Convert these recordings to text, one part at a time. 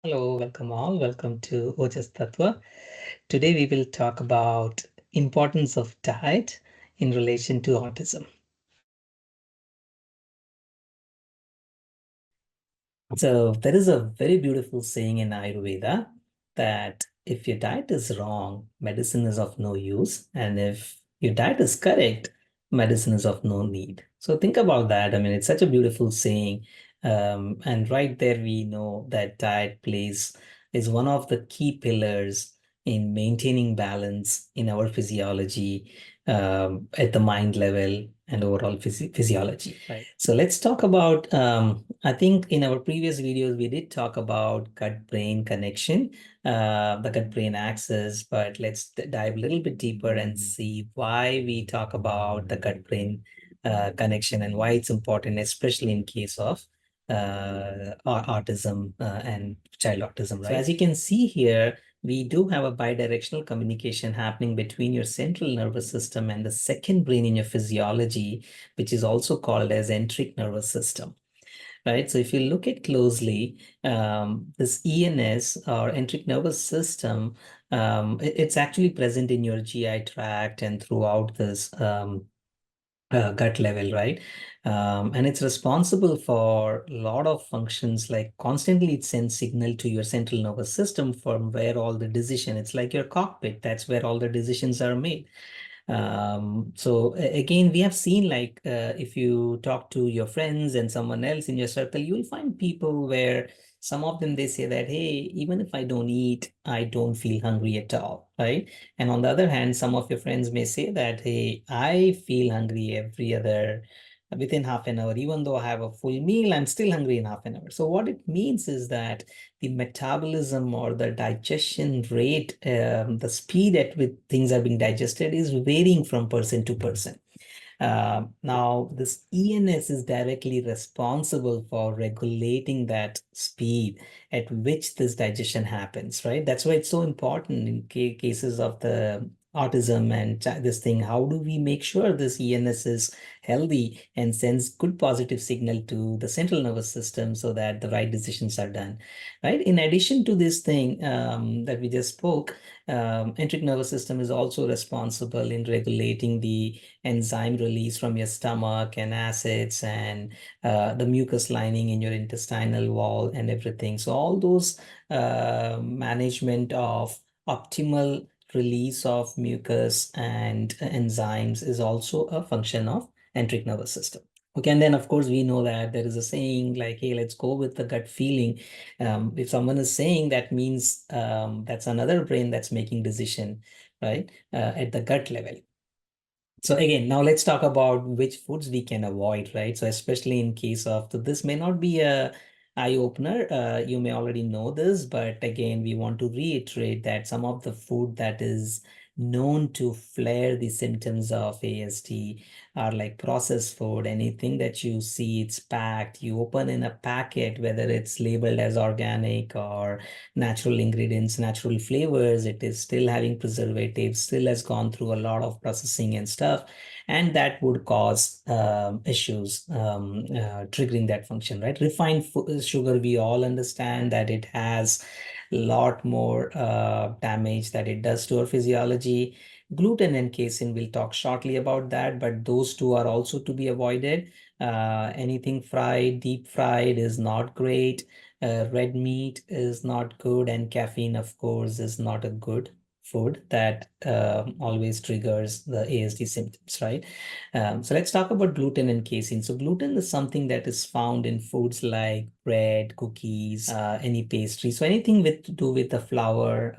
Hello, welcome all. Welcome to Ojas Tattva. Today we will talk about importance of diet in relation to autism. So there is a very beautiful saying in Ayurveda that if your diet is wrong, medicine is of no use, and if your diet is correct, medicine is of no need. So think about that. I mean, it's such a beautiful saying. And right there, we know that diet plays is one of the key pillars in maintaining balance in our physiology, at the mind level and overall physiology. Right. So let's talk about, I think in our previous videos, we did talk about gut-brain connection, the gut-brain axis, but let's dive a little bit deeper and see why we talk about the gut-brain connection and why it's important, especially in case of autism and child autism, right? So as you can see here, we do have a bidirectional communication happening between your central nervous system and the second brain in your physiology, which is also called as enteric nervous system, right? So if you look at closely, this ENS or enteric nervous system, it's actually present in your GI tract and throughout this gut level, right? And it's responsible for a lot of functions, like constantly it sends signal to your central nervous system from where all the decision, it's like your cockpit, that's where all the decisions are made. So again, we have seen like if you talk to your friends and someone else in your circle, you will find people where some of them they say that, hey, even if I don't eat, I don't feel hungry at all, right? And on the other hand, some of your friends may say that, hey, I feel hungry every other within half an hour, even though I have a full meal, I'm still hungry in half an hour. So what it means is that the metabolism or the digestion rate, the speed at which things are being digested is varying from person to person. Now, this ENS is directly responsible for regulating that speed at which this digestion happens, right? That's why it's so important in cases of the autism and this thing. How do we make sure this ENS is healthy and sends good positive signal to the central nervous system so that the right decisions are done, right? In addition to this thing that we just spoke, enteric nervous system is also responsible in regulating the enzyme release from your stomach and acids and the mucus lining in your intestinal wall and everything. So all those management of optimal release of mucus and enzymes is also a function of enteric nervous system. Okay, and then of course we know that there is a saying like, hey, let's go with the gut feeling. If someone is saying that means that's another brain that's making decision, right, at the gut level. So again, now let's talk about which foods we can avoid, right? So especially in case of, so this may not be a eye opener. You may already know this, but again, we want to reiterate that some of the food that is known to flare the symptoms of ASD are like processed food. Anything that you see, it's packed. You open in a packet, whether it's labeled as organic or natural ingredients, natural flavors, it is still having preservatives, still has gone through a lot of processing and stuff, and that would cause issues triggering that function, right? Refined sugar, we all understand that it has a lot more damage that it does to our physiology. Gluten and casein, we'll talk shortly about that, but those two are also to be avoided. Anything fried, deep fried is not great. Red meat is not good, and caffeine, of course, is not a good food that always triggers the ASD symptoms, right? So let's talk about gluten and casein. So gluten is something that is found in foods like bread, cookies, any pastry. So anything with to do with the flour,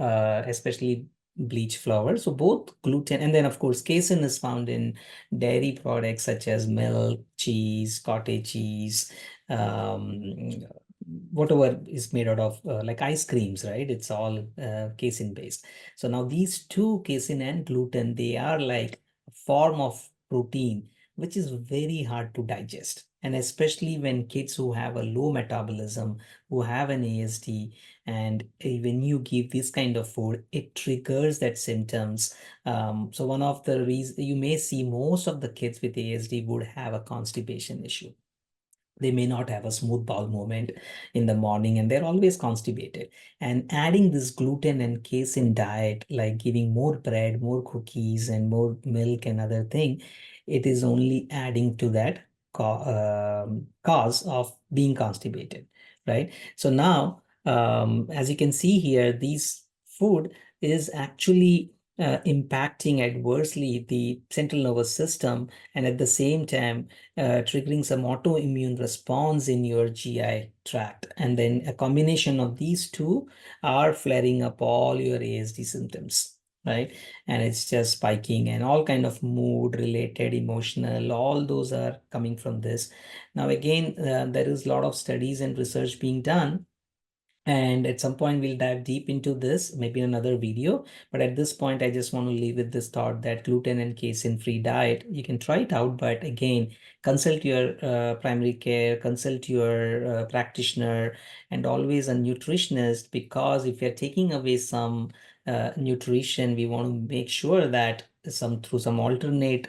especially bleach flour. So both gluten and then of course casein is found in dairy products such as milk, cheese, cottage cheese, um, whatever is made out of like ice creams, right? It's all casein based. So now these two, casein and gluten, they are like a form of protein which is very hard to digest. And especially when kids who have a low metabolism, who have an ASD, and when you give this kind of food, it triggers that symptoms. So one of the reasons you may see most of the kids with ASD would have a constipation issue. They may not have a smooth bowel movement in the morning, and they're always constipated. And adding this gluten and casein diet, like giving more bread, more cookies, and more milk and other thing, it is only adding to that cause of being constipated, right? So now, as you can see here, these food is actually impacting adversely the central nervous system, and at the same time triggering some autoimmune response in your GI tract. And then a combination of these two are flaring up all your ASD symptoms, right? And it's just spiking, and all kind of mood related, emotional, all those are coming from this. Now, again, there is a lot of studies and research being done, and at some point, we'll dive deep into this, maybe in another video. But at this point, I just want to leave with this thought that gluten and casein-free diet, you can try it out, but again, consult your primary care, consult your practitioner, and always a nutritionist, because if you're taking away some nutrition, we want to make sure that through some alternate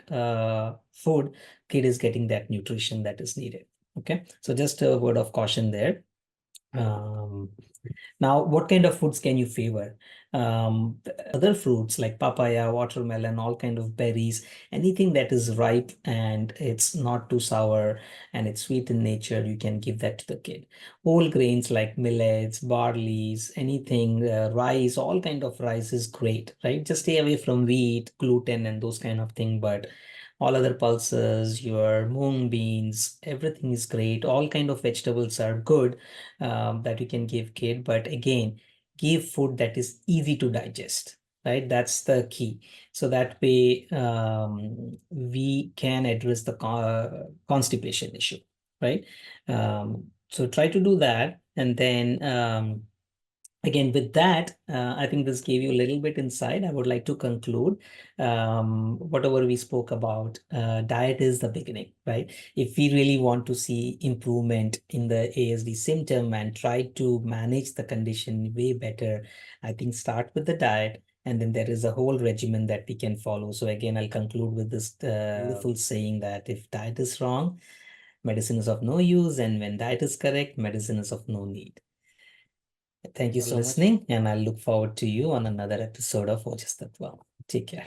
food, kid is getting that nutrition that is needed. Okay, so just a word of caution there. Um, Now, what kind of foods can you favor? Other fruits like papaya, watermelon, all kind of berries, anything that is ripe and it's not too sour and it's sweet in nature, you can give that to the kid. Whole grains like millets, barleys, anything, rice, all kind of rice is great, right? Just stay away from wheat, gluten, and those kind of thing. But all other pulses, your mung beans, everything is great. All kind of vegetables are good that you can give kid. But again, give food that is easy to digest, right? That's the key. So that way we can address the constipation issue, right? So try to do that. And then again, with that, I think this gave you a little bit insight. I would like to conclude whatever we spoke about. Diet is the beginning, right? If we really want to see improvement in the ASD symptom and try to manage the condition way better, I think start with the diet. And then there is a whole regimen that we can follow. So again, I'll conclude with this beautiful saying that if diet is wrong, medicine is of no use. And when diet is correct, medicine is of no need. Thank you for listening, and I look forward to you on another episode of Ojas Tattva. Take care.